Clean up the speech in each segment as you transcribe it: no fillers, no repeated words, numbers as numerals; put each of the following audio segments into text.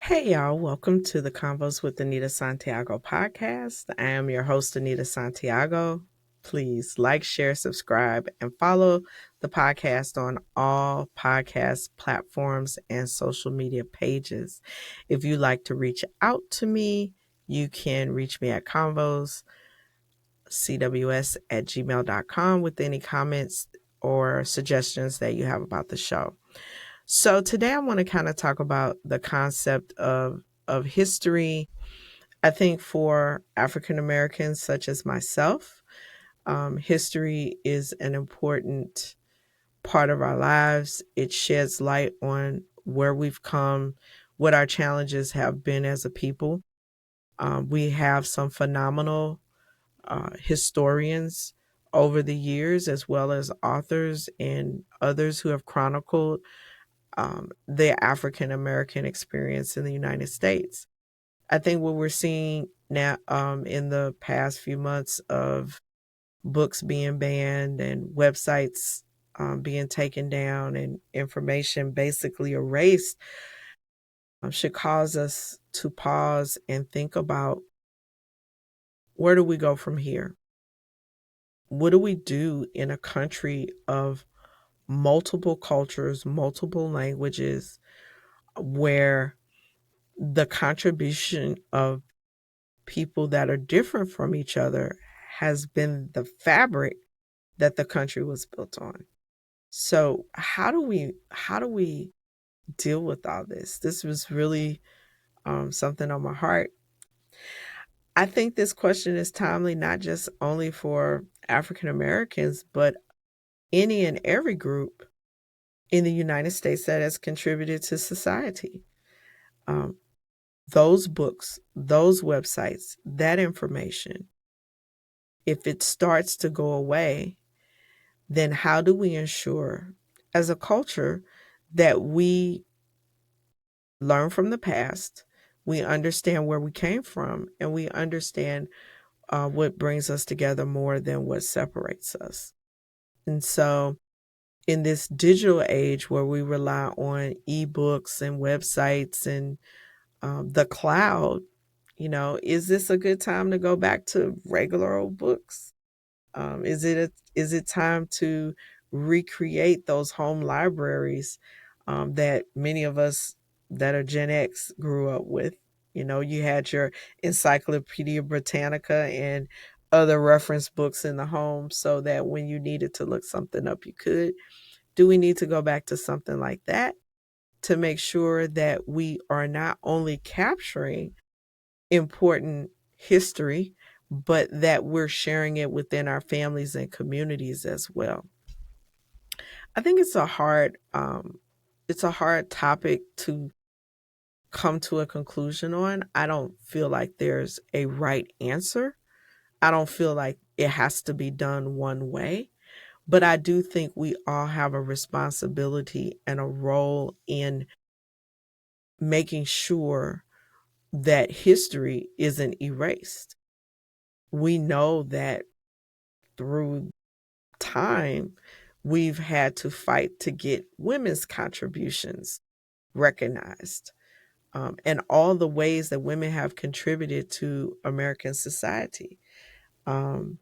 Hey y'all, welcome to the Convos with Anita Santiago podcast. I am your host, Anita Santiago. Please like, share, subscribe, and follow the podcast on all podcast platforms and social media pages. If you'd like to reach out to me, you can reach me at convoscws at gmail.com with any comments or suggestions that you have about the show. So today I want to kind of talk about the concept of history. I think for African Americans such as myself, history is an important part of our lives. It sheds light on where we've come, what our challenges have been as a people. We have some phenomenal historians over the years, as well as authors and others who have chronicled the African American experience in the United States. I think what we're seeing now in the past few months of books being banned and websites being taken down and information basically erased should cause us to pause and think about, where do we go from here? What do we do in a country of multiple cultures, multiple languages, where the contribution of people that are different from each other has been the fabric that the country was built on? So how do we deal with all this? This was really something on my heart. I think this question is timely, not just only for African Americans, but any and every group in the United States that has contributed to society. Um, those books, those websites, that information, if it starts to go away, then how do we ensure as a culture that we learn from the past, we understand where we came from, and we understand what brings us together more than what separates us? And so, in this digital age where we rely on ebooks and websites and the cloud, is this a good time to go back to regular old books? Is it time to recreate those home libraries that many of us that are Gen X grew up with? You had your Encyclopedia Britannica and other reference books in the home so that when you needed to look something up, you could. Do we need to go back to something like that to make sure that we are not only capturing important history, but that we're sharing it within our families and communities as well? I think it's a hard topic to come to a conclusion on. I don't feel like there's a right answer. I don't feel like it has to be done one way, but I do think we all have a responsibility and a role in making sure that history isn't erased. We know that through time, we've had to fight to get women's contributions recognized, and all the ways that women have contributed to American society. Um,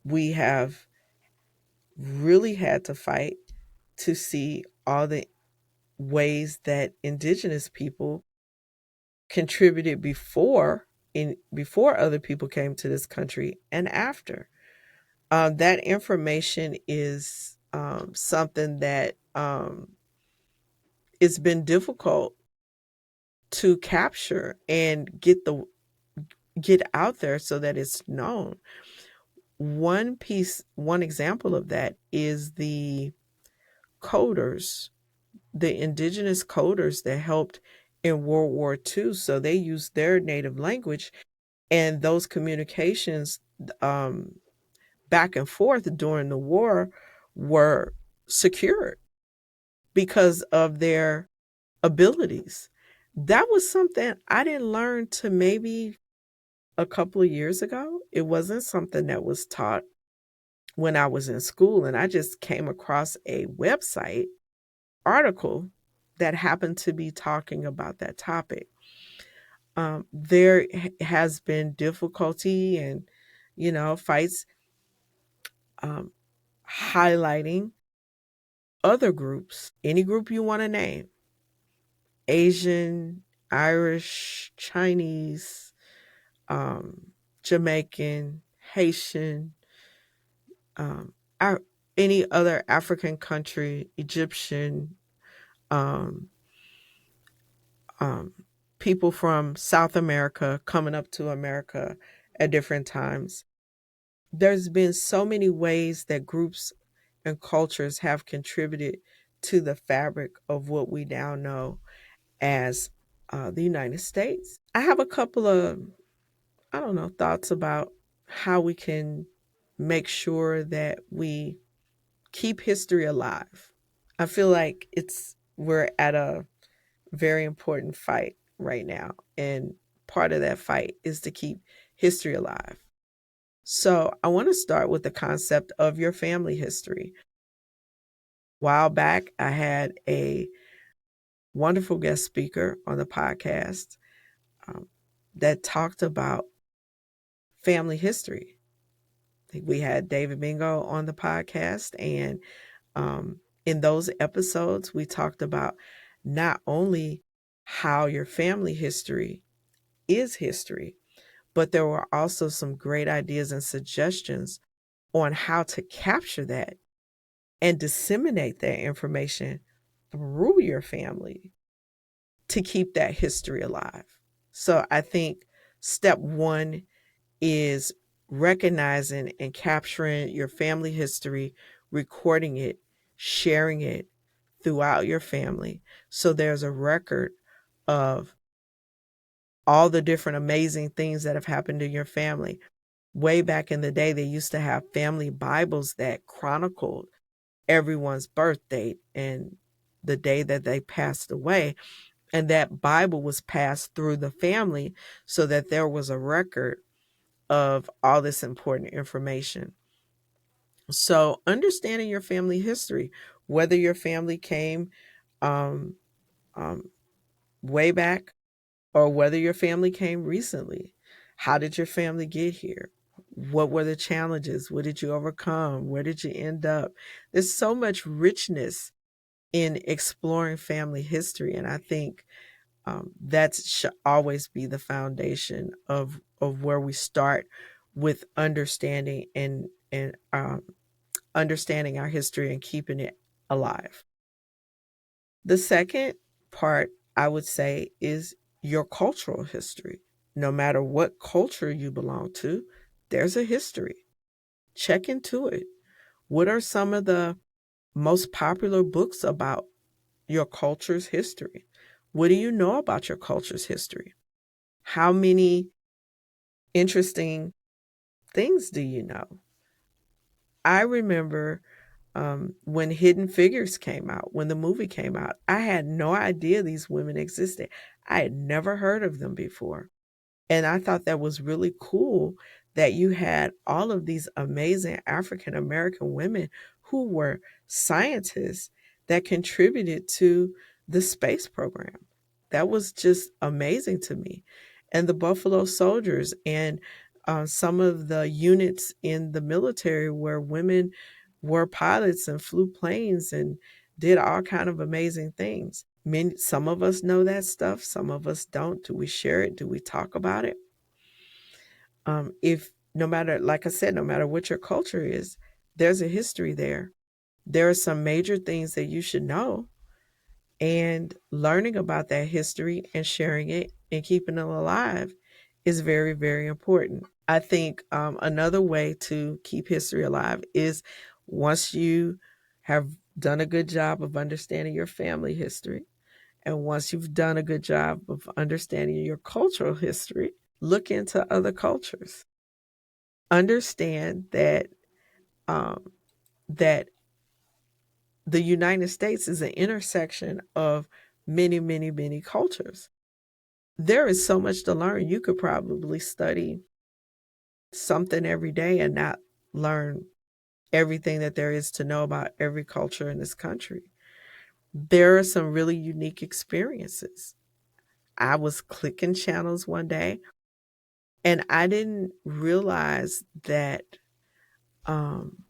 we have really had to fight to see all the ways that indigenous people contributed before other people came to this country and after. That information is something that it's been difficult to capture and get out there so that it's known. One example of that is the coders, the indigenous coders that helped in World War II. So they used their native language, and those communications um, back and forth during the war were secured because of their abilities. That was something I didn't learn to maybe a couple of years ago. It wasn't something that was taught when I was in school, and I just came across a website article that happen to be talking about that topic. There has been difficulty and, fights, um, highlighting other groups, any group you want to name: Asian, Irish, Chinese, um, Jamaican, Haitian, um, any other African country, Egyptian, um, um, people from South America coming up to America at different times. There's been so many ways that groups and cultures have contributed to the fabric of what we now know as the United States. I have a couple of, I don't know, thoughts about how we can make sure that we keep history alive. I feel like we're at a very important fight right now, and part of that fight is to keep history alive. So, I want to start with the concept of your family history. A while back, I had a wonderful guest speaker on the podcast, um, that talked about family history. I think we had David Bingo on the podcast, and um, in those episodes, we talked about not only how your family history is history, but there were also some great ideas and suggestions on how to capture that and disseminate that information through your family to keep that history alive. So I think step one is recognizing and capturing your family history, recording it, sharing it throughout your family. So there's a record of all the different amazing things that have happened in your family. Way back in the day, they used to have family Bibles that chronicled everyone's birth date and the day that they passed away. And that Bible was passed through the family so that there was a record of all this important information. So, understanding your family history, whether your family came um, um, way back or whether your family came recently. How did your family get here? What were the challenges? What did you overcome? Where did you end up? There's so much richness in exploring family history. And I think that should always be the foundation of where we start with understanding and understanding our history and keeping it alive. The second part, I would say, is your cultural history. No matter what culture you belong to, there's a history. Check into it. What are some of the most popular books about your culture's history? What do you know about your culture's history? How many interesting things do you know? I remember when Hidden Figures came out, when the movie came out, I had no idea these women existed. I had never heard of them before. And I thought that was really cool that you had all of these amazing African American women who were scientists that contributed to the space program. That was just amazing to me. And the Buffalo Soldiers and some of the units in the military where women were pilots and flew planes and did all kind of amazing things. Some of us know that stuff, some of us don't. Do we share it? Do we talk about it? If no matter, like I said, no matter what your culture is, there's a history there. There are some major things that you should know, and learning about that history and sharing it and keeping it alive is very, very important. I think another way to keep history alive is once you have done a good job of understanding your family history, and once you've done a good job of understanding your cultural history, look into other cultures. Understand um, that the United States is an intersection of many, many, many cultures. There is so much to learn. You could probably study something every day and not learn everything that there is to know about every culture in this country. there are some really unique experiences. I was clicking channels one day and I didn't realize that um,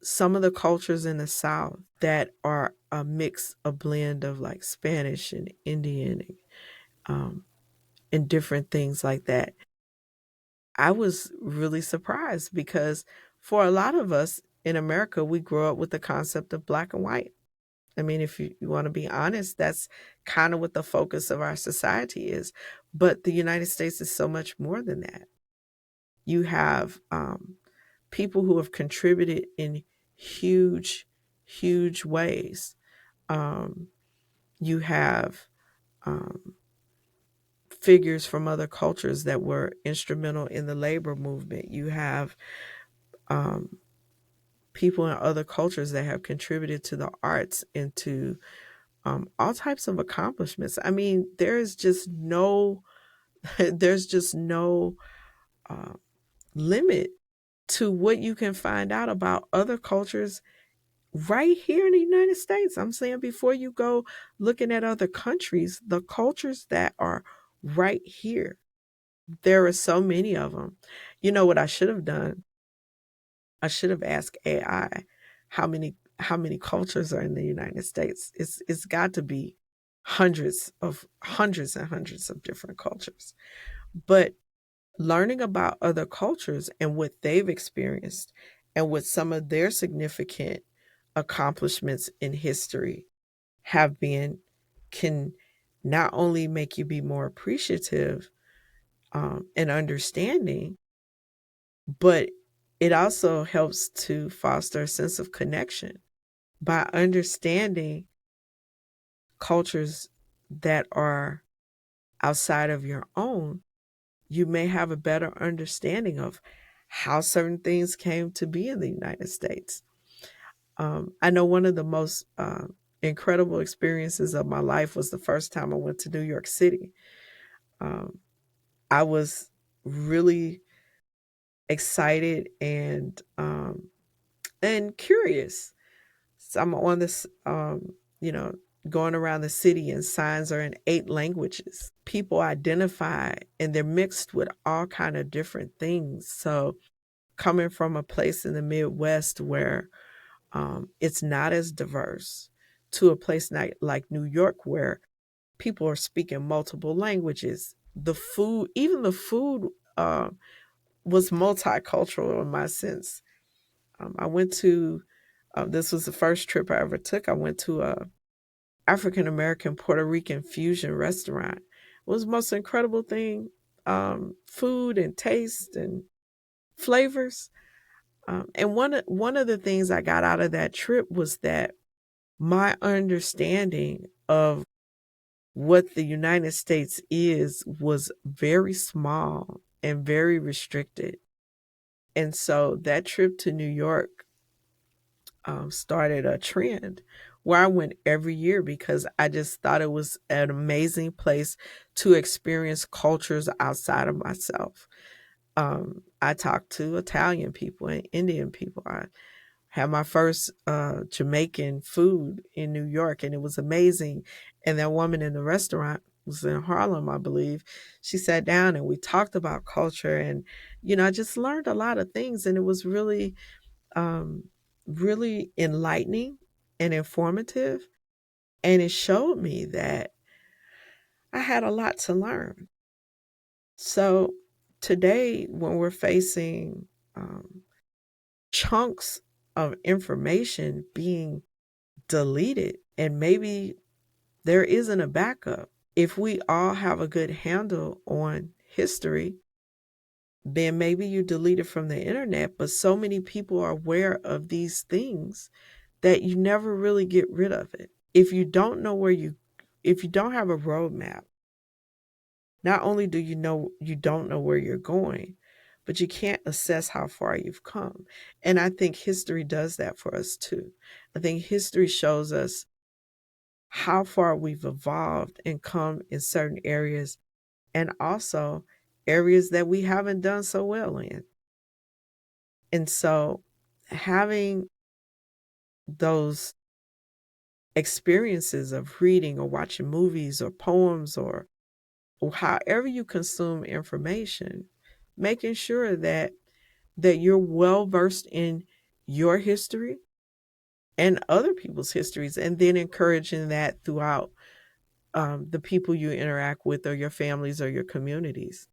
some of the cultures in the South that are a mix, a blend of like Spanish and Indian um, and different things like that. I was really surprised because for a lot of us in America, we grew up with the concept of black and white. I mean, if you want to be honest, that's kind of what the focus of our society is. But the United States is so much more than that. You have people who have contributed in huge, huge ways. Um, you have um, figures from other cultures that were instrumental in the labor movement. You have um, people in other cultures that have contributed to the arts and to all types of accomplishments. I mean, there's just no uh, limit to what you can find out about other cultures right here in the United States. I'm saying before you go looking at other countries, the cultures that are right here, there are so many of them. You know what I should have done? I should have asked AI how many cultures are in the United States. It's got to be hundreds and hundreds of different cultures. But learning about other cultures and what they've experienced and what some of their significant accomplishments in history have been can not only make you be more appreciative and understanding, but it also helps to foster a sense of connection by understanding cultures that are outside of your own. You may have a better understanding of how certain things came to be in the United States. I know one of the most incredible experiences of my life was the first time I went to New York City. Um, I was really excited and curious. So I'm on this, you know, going around the city, and signs are in 8 languages. People identify, and they're mixed with all kind of different things. So coming from a place in the Midwest where it's not as diverse to a place like New York where people are speaking multiple languages. The food, even the food, was multicultural in my sense. I went to this was the first trip I ever took. I went to a African American Puerto Rican fusion restaurant. It was the most incredible thing. Food and taste and flavors. And one of the things I got out of that trip was that my understanding of what the United States is was very small and very restricted. And so that trip to New York started a trend where I went every year because I just thought it was an amazing place to experience cultures outside of myself. I talked to Italian people and Indian people. I had my first Jamaican food in New York, and it was amazing. And that woman in the restaurant was in Harlem, I believe. She sat down and we talked about culture, and I just learned a lot of things, and it was um, really enlightening and informative. And it showed me that I had a lot to learn. So today, when we're facing um, chunks of information being deleted, and maybe there isn't a backup, if we all have a good handle on history, then maybe you delete it from the internet. But so many people are aware of these things that you never really get rid of it. If you don't have a roadmap, not only do you don't know where you're going, but you can't assess how far you've come. And I think history does that for us too. I think history shows us how far we've evolved and come in certain areas, and also areas that we haven't done so well in. And so having those experiences of reading or watching movies or poems or however you consume information, making sure that you're well versed in your history and other people's histories, and then encouraging that throughout the people you interact with or your families or your communities.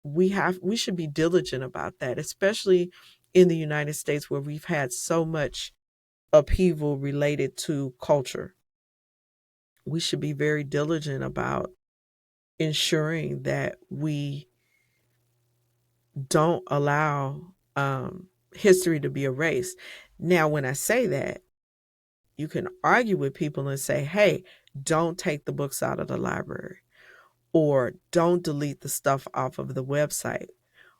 We should be diligent about that, especially in the United States where we've had so much upheaval related to culture. We should be very diligent about ensuring that we don't allow history to be erased. Now, when I say that, you can argue with people and say, hey, don't take the books out of the library or don't delete the stuff off of the website.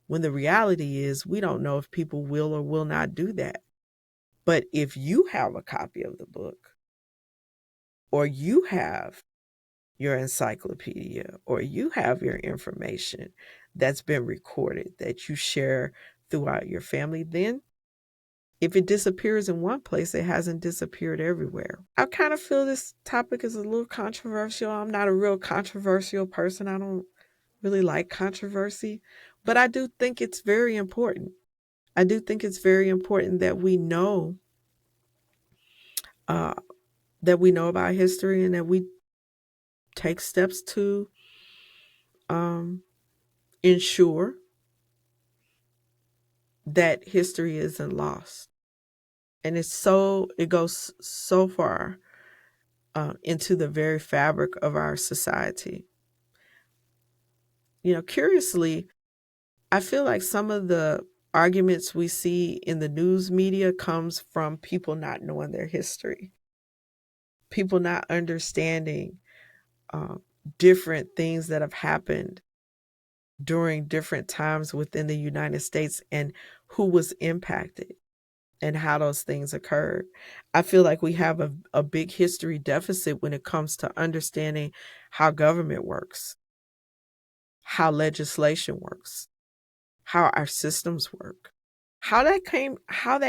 When the reality is, we don't know if people will or will not do that. But if you have a copy of the book, or you have your encyclopedia, or you have your information that's been recorded that you share throughout your family, then if it disappears in one place, it hasn't disappeared everywhere. I kind of feel this topic is a little controversial. I'm not a real controversial person. I don't really like controversy, but I do think it's very important. I do think it's very important uh, that we know about history and that we take steps to um, ensure that history isn't lost. And it goes so far into the very fabric of our society. Curiously, I feel like some of the arguments we see in the news media comes from people not knowing their history, people not understanding um, different things that have happened during different times within the United States and who was impacted and how those things occurred. I feel like we have a big history deficit when it comes to understanding how government works, how legislation works, how our systems work, how that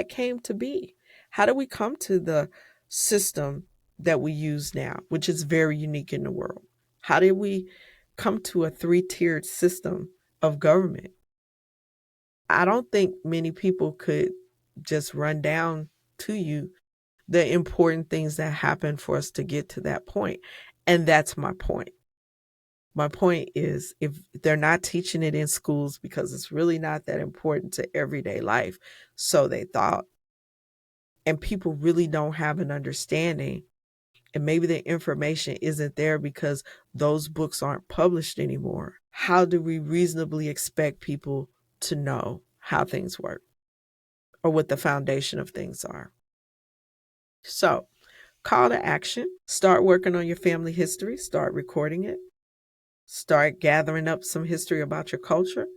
came to be. How do we come to the system that we use now, which is very unique in the world? How did we come to a three-tiered system of government? I don't think many people could just run down to you the important things that happened for us to get to that point. And that's my point. My point is, if they're not teaching it in schools because it's really not that important to everyday life, so they thought, and people really don't have an understanding, and maybe the information isn't there because those books aren't published anymore, how do we reasonably expect people to know how things work or what the foundation of things are? So, call to action: start working on your family history, start recording it, start gathering up some history about your culture,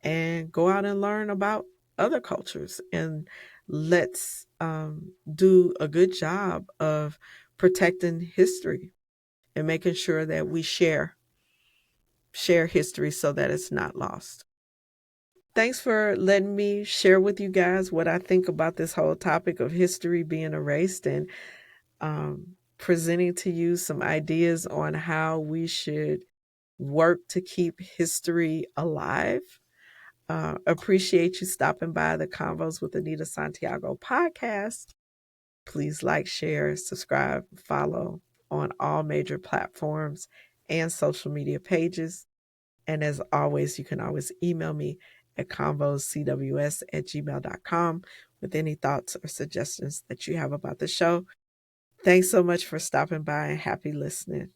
and go out and learn about other cultures. And let's do a good job of protecting history and making sure that we share history so that it's not lost. Thanks for letting me share with you guys what I think about this whole topic of history being erased, and presenting to you some ideas on how we should work to keep history alive. Appreciate you stopping by the Convos with Anita Santiago podcast. Please like, share, subscribe, follow on all major platforms and social media pages. And as always, you can always email me at convoscws@gmail.com with any thoughts or suggestions that you have about the show. Thanks so much for stopping by and happy listening.